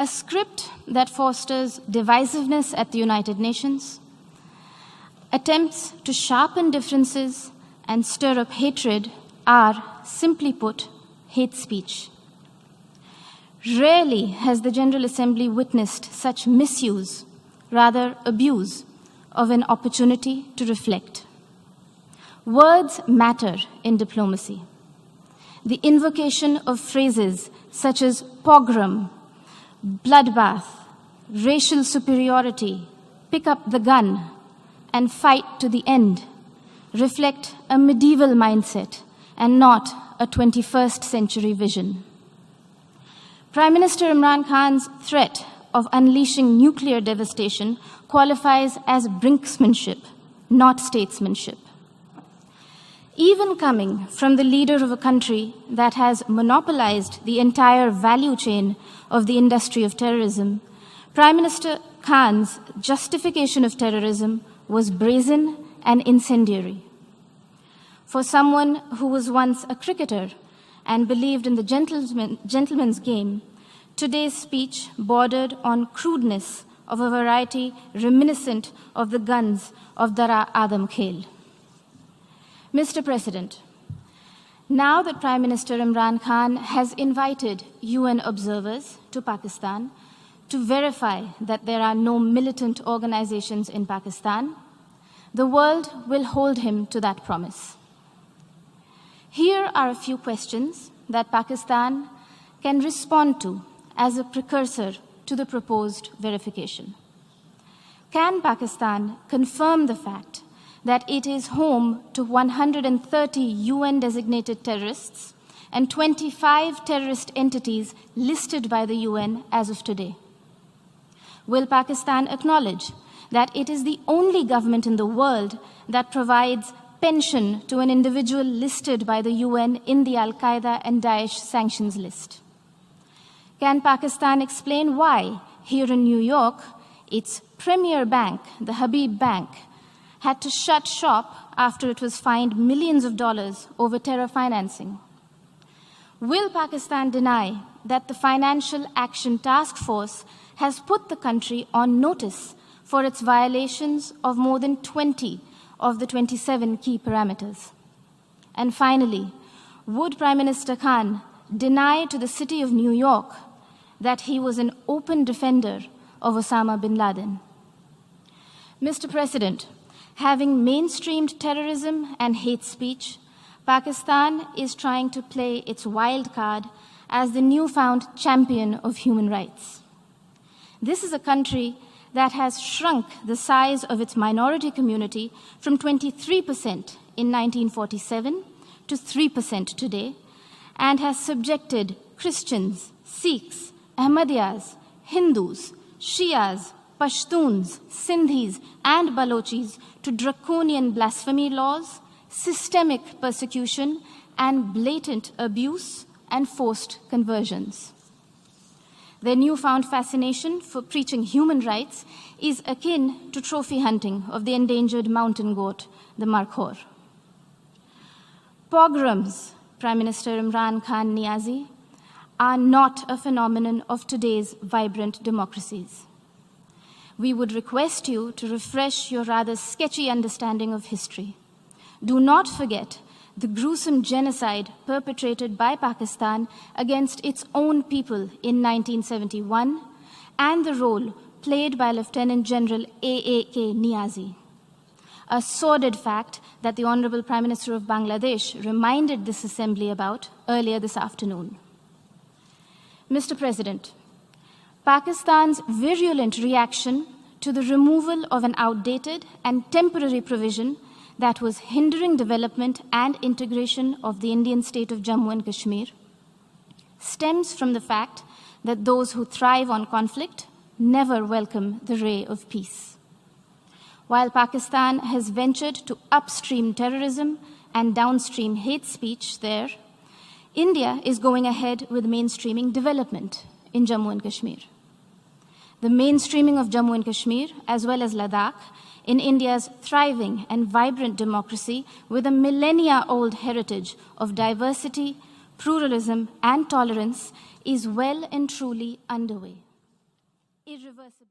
a script that fosters divisiveness at the United Nations, attempts to sharpen differences and stir up hatred are, simply put, hate speech. Rarely has the General Assembly witnessed such misuse, rather abuse, of an opportunity to reflect. Words matter in diplomacy. The invocation of phrases such as pogrom, bloodbath, racial superiority, pick up the gun, and fight to the end reflect a medieval mindset and not a 21st century vision. Prime Minister Imran Khan's threat of unleashing nuclear devastation qualifies as brinksmanship, not statesmanship. Even coming from the leader of a country that has monopolized the entire value chain of the industry of terrorism, Prime Minister Khan's justification of terrorism was brazen and incendiary. For someone who was once a cricketer and believed in the gentleman's game, today's speech bordered on crudeness of a variety reminiscent of the guns of Dara Adam Khel. Mr. President, now that Prime Minister Imran Khan has invited UN observers to Pakistan to verify that there are no militant organizations in Pakistan, the world will hold him to that promise. Here are a few questions that Pakistan can respond to as a precursor to the proposed verification. Can Pakistan confirm the fact that it is home to 130 UN-designated terrorists and 25 terrorist entities listed by the UN as of today? Will Pakistan acknowledge that it is the only government in the world that provides pension to an individual listed by the UN in the Al-Qaeda and Daesh sanctions list? Can Pakistan explain why, here in New York, its premier bank, the Habib Bank, had to shut shop after it was fined millions of dollars over terror financing? Will Pakistan deny that the Financial Action Task Force has put the country on notice for its violations of more than 20 of the 27 key parameters? And finally, would Prime Minister Khan deny to the city of New York that he was an open defender of Osama bin Laden? Mr. President, having mainstreamed terrorism and hate speech, Pakistan is trying to play its wild card as the newfound champion of human rights. This is a country that has shrunk the size of its minority community from 23% in 1947 to 3% today, and has subjected Christians, Sikhs, Ahmadiyas, Hindus, Shias, Pashtuns, Sindhis, and Balochis to draconian blasphemy laws, systemic persecution, and blatant abuse and forced conversions. Their newfound fascination for preaching human rights is akin to trophy hunting of the endangered mountain goat, the markhor. Pogroms, Prime Minister Imran Khan Niazi, are not a phenomenon of today's vibrant democracies. We would request you to refresh your rather sketchy understanding of history. Do not forget the gruesome genocide perpetrated by Pakistan against its own people in 1971 and the role played by Lieutenant General A.A.K. Niazi. A sordid fact that the Honorable Prime Minister of Bangladesh reminded this Assembly about earlier this afternoon. Mr. President, Pakistan's virulent reaction to the removal of an outdated and temporary provision that was hindering development and integration of the Indian state of Jammu and Kashmir stems from the fact that those who thrive on conflict never welcome the ray of peace. While Pakistan has ventured to upstream terrorism and downstream hate speech there, India is going ahead with mainstreaming development in Jammu and Kashmir. The mainstreaming of Jammu and Kashmir, as well as Ladakh, in India's thriving and vibrant democracy with a millennia-old heritage of diversity, pluralism, and tolerance is well and truly underway. irreversibly.